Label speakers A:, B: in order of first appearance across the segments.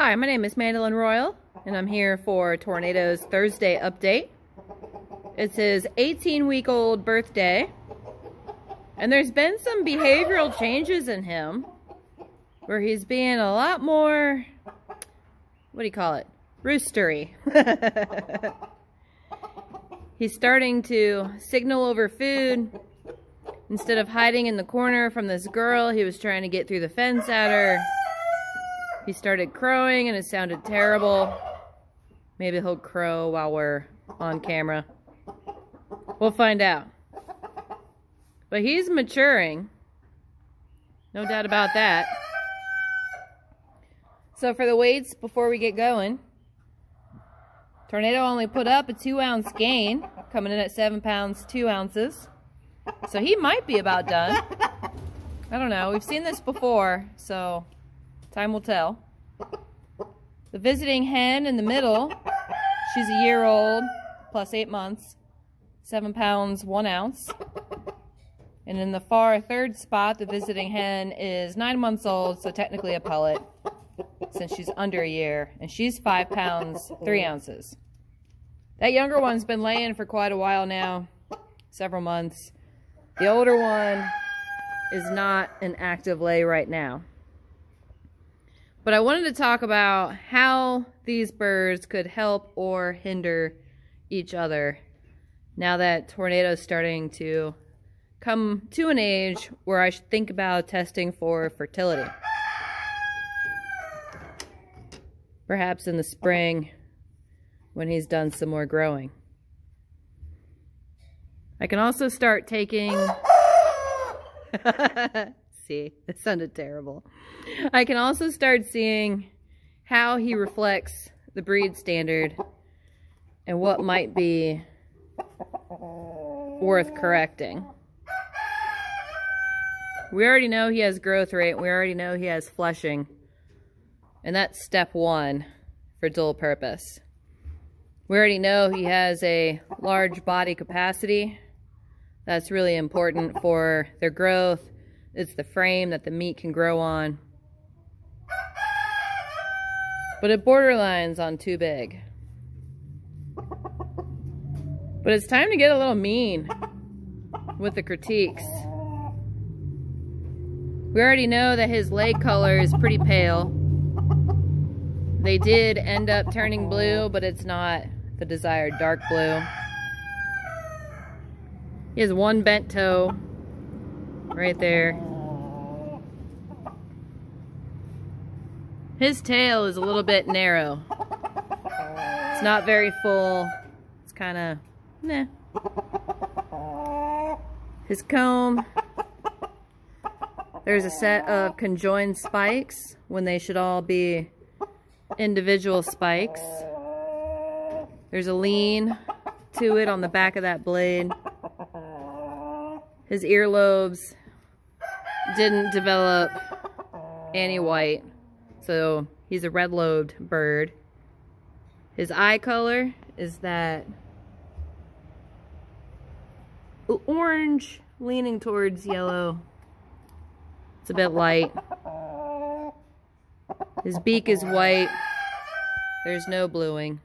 A: Hi, my name is Mandolin Royal, and I'm here for Tornado's Thursday update. It's his 18-week-old birthday, and there's been some behavioral changes in him, where he's being a lot more, what do you call it, roostery. He's starting to signal over food. Instead of hiding in the corner from this girl, he was trying to get through the fence at her. He started crowing and it sounded terrible. Maybe he'll crow while we're on camera. We'll find out. But he's maturing. No doubt about that. So for the weights before we get going, Tornado only put up a 2-ounce gain, coming in at 7 pounds, 2 ounces. So he might be about done. I don't know. We've seen this before, so time will tell. The visiting hen in the middle, she's a year old, plus 8 months, 7 pounds, 1 ounce. And in the far third spot, the visiting hen is 9 months old, so technically a pullet, since she's under a year, and she's 5 pounds, 3 ounces. That younger one's been laying for quite a while now, several months. The older one is not an active lay right now. But I wanted to talk about how these birds could help or hinder each other now that Tornado's starting to come to an age where I should think about testing for fertility. Perhaps in the spring when he's done some more growing. I can also start taking... See, it sounded terrible. I can also start seeing how he reflects the breed standard and what might be worth correcting. We already know he has growth rate. We already know he has flushing. And that's step 1 for dual purpose. We already know he has a large body capacity. That's really important for their growth. It's the frame that the meat can grow on. But it borderlines on too big. But it's time to get a little mean with the critiques. We already know that his leg color is pretty pale. They did end up turning blue, but it's not the desired dark blue. He has one bent toe right there. His tail is a little bit narrow. It's not very full. It's kind of, meh. His comb, there's a set of conjoined spikes when they should all be individual spikes. There's a lean to it on the back of that blade. His earlobes didn't develop any white, so he's a red-lobed bird. His eye color is that orange leaning towards yellow. It's a bit light. His beak is white. There's no bluing.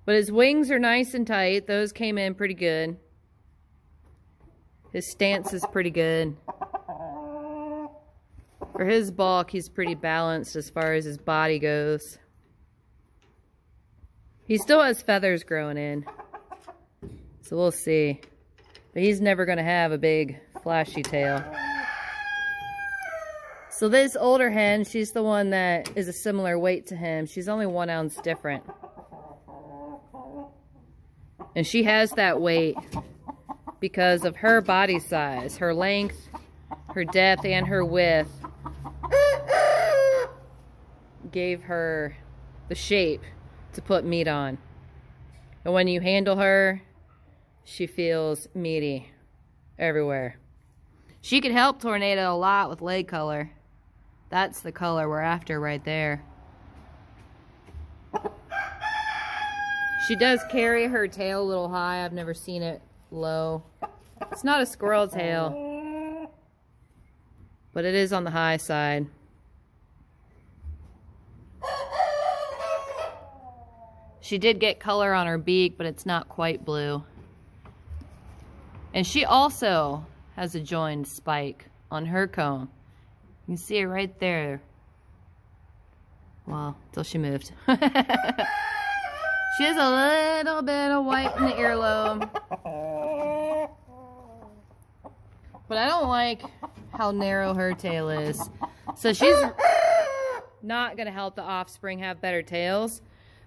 A: But his wings are nice and tight. Those came in pretty good. His stance is pretty good. For his bulk, he's pretty balanced as far as his body goes. He still has feathers growing in, so we'll see. But he's never going to have a big, flashy tail. So this older hen, she's the one that is a similar weight to him. She's only 1 ounce different. And she has that weight because of her body size, her length, her depth, and her width gave her the shape to put meat on. And when you handle her, she feels meaty everywhere. She could help Tornado a lot with leg color. That's the color we're after right there. She does carry her tail a little high. I've never seen it low. It's not a squirrel tail, but it is on the high side. She did get color on her beak, but it's not quite blue. And she also has a joined spike on her comb. You can see it right there. Well, till she moved. She has a little bit of white in the earlobe. But I don't like how narrow her tail is. So she's not going to help the offspring have better tails.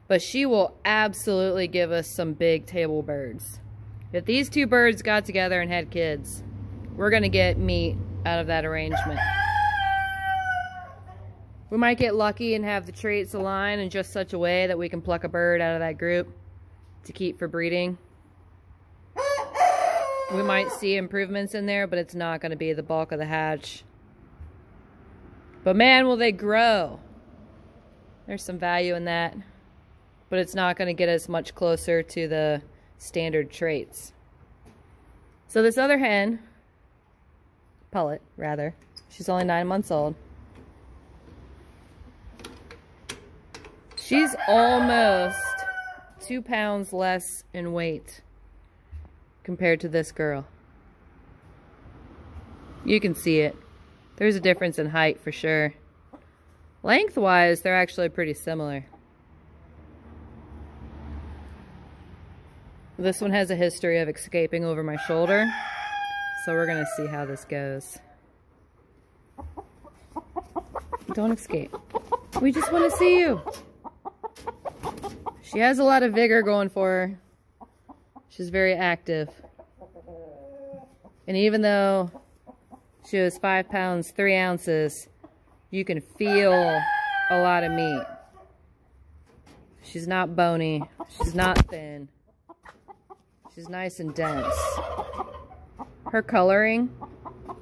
A: But she will absolutely give us some big table birds. If these two birds got together and had kids, we're going to get meat out of that arrangement. We might get lucky and have the traits align in just such a way that we can pluck a bird out of that group to keep for breeding. We might see improvements in there, but it's not going to be the bulk of the hatch. But man, will they grow. There's some value in that. But it's not going to get us much closer to the standard traits. So this other hen, Pullit, rather, she's only 9 months old. She's almost 2 pounds less in weight compared to this girl. You can see it. There's a difference in height for sure. Lengthwise, they're actually pretty similar. This one has a history of escaping over my shoulder, so we're gonna see how this goes. Don't escape. We just want to see you. She has a lot of vigor going for her. She's very active. And even though she was 5 pounds, 3 ounces, you can feel a lot of meat. She's not bony. She's not thin. She's nice and dense. Her coloring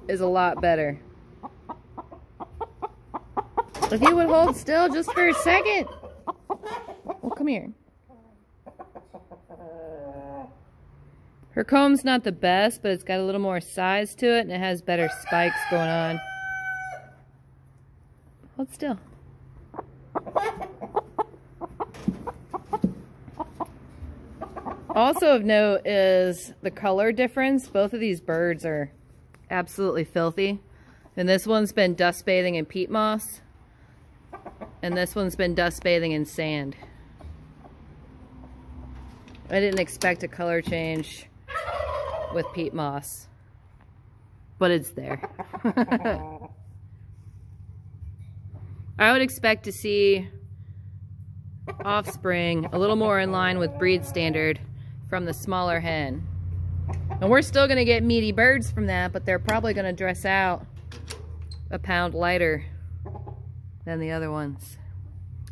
A: is a lot better. If you would hold still just for a second. Well, come here. Her comb's not the best, but it's got a little more size to it, and it has better spikes going on. Hold still. Also of note is the color difference. Both of these birds are absolutely filthy. And this one's been dust bathing in peat moss. And this one's been dust bathing in sand. I didn't expect a color change with peat moss, but it's there. I would expect to see offspring a little more in line with breed standard from the smaller hen. And we're still going to get meaty birds from that, but they're probably going to dress out a pound lighter than the other ones.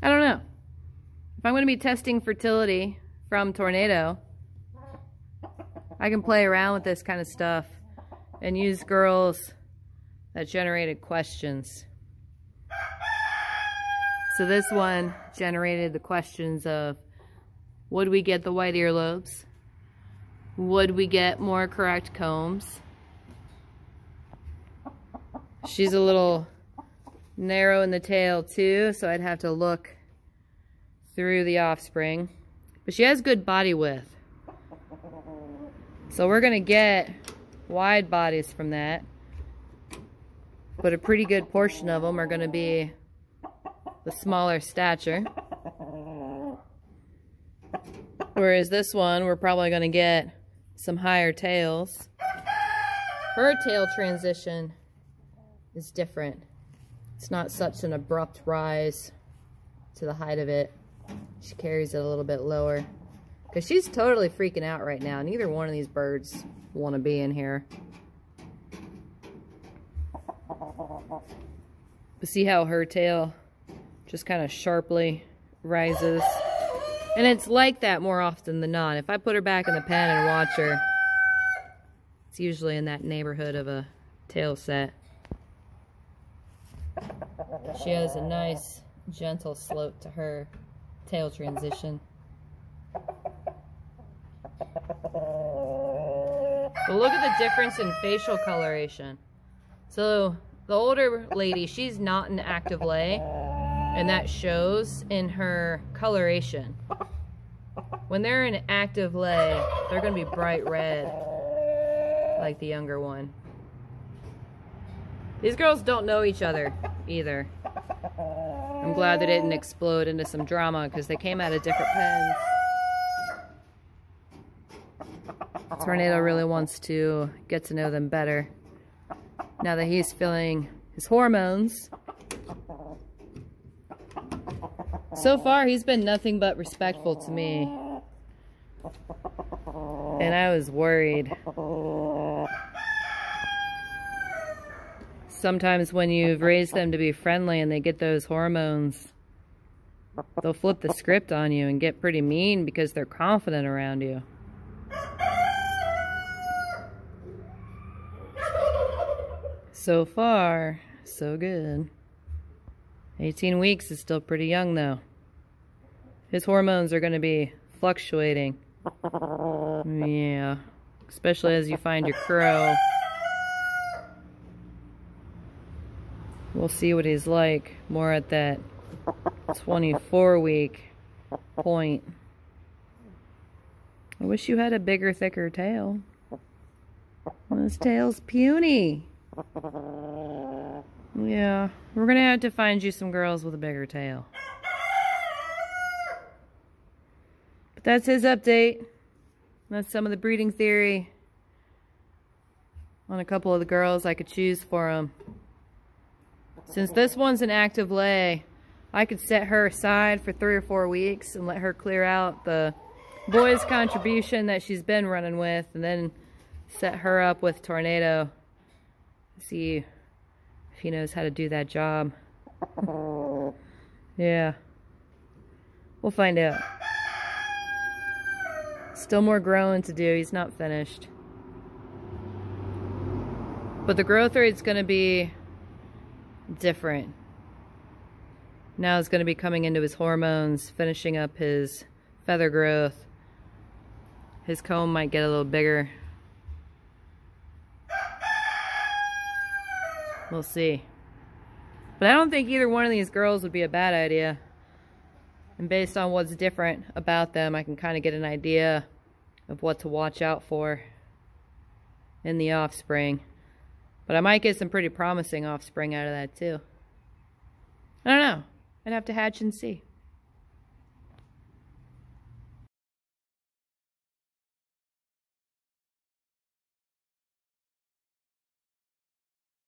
A: I don't know. If I'm going to be testing fertility from Tornado, I can play around with this kind of stuff and use girls that generated questions. So this one generated the questions of, would we get the white earlobes? Would we get more correct combs? She's a little narrow in the tail too, so I'd have to look through the offspring. But she has good body width. So we're going to get wide bodies from that. But a pretty good portion of them are going to be the smaller stature. Whereas this one, we're probably going to get some higher tails. Her tail transition is different. It's not such an abrupt rise to the height of it. She carries it a little bit lower. Because she's totally freaking out right now. Neither one of these birds want to be in here. But see how her tail just kind of sharply rises. And it's like that more often than not. If I put her back in the pen and watch her, it's usually in that neighborhood of a tail set. She has a nice, gentle slope to her tail transition. But look at the difference in facial coloration. So the older lady, she's not an active lay, and that shows in her coloration. When they're in active lay, they're going to be bright red, like the younger one. These girls don't know each other either. I'm glad they didn't explode into some drama because they came out of different pens. Tornado really wants to get to know them better now that he's feeling his hormones. So far, he's been nothing but respectful to me. And I was worried. Sometimes when you've raised them to be friendly and they get those hormones, they'll flip the script on you and get pretty mean because they're confident around you. So far, so good. 18 weeks is still pretty young though. His hormones are going to be fluctuating. Yeah, especially as you find your crow. We'll see what he's like more at that 24-week point. I wish you had a bigger, thicker tail. This tail's puny. Yeah, we're gonna have to find you some girls with a bigger tail. But that's his update. That's some of the breeding theory on a couple of the girls I could choose for him. Since this one's an active lay, I could set her aside for 3 or 4 weeks and let her clear out the boys' contribution that she's been running with, and then set her up with Tornado. See if he knows how to do that job. Yeah. We'll find out. Still more growing to do. He's not finished. But the growth rate's going to be different. Now it's going to be coming into his hormones, finishing up his feather growth. His comb might get a little bigger. We'll see. But I don't think either one of these girls would be a bad idea. And based on what's different about them, I can kind of get an idea of what to watch out for in the offspring. But I might get some pretty promising offspring out of that too. I don't know. I'd have to hatch and see.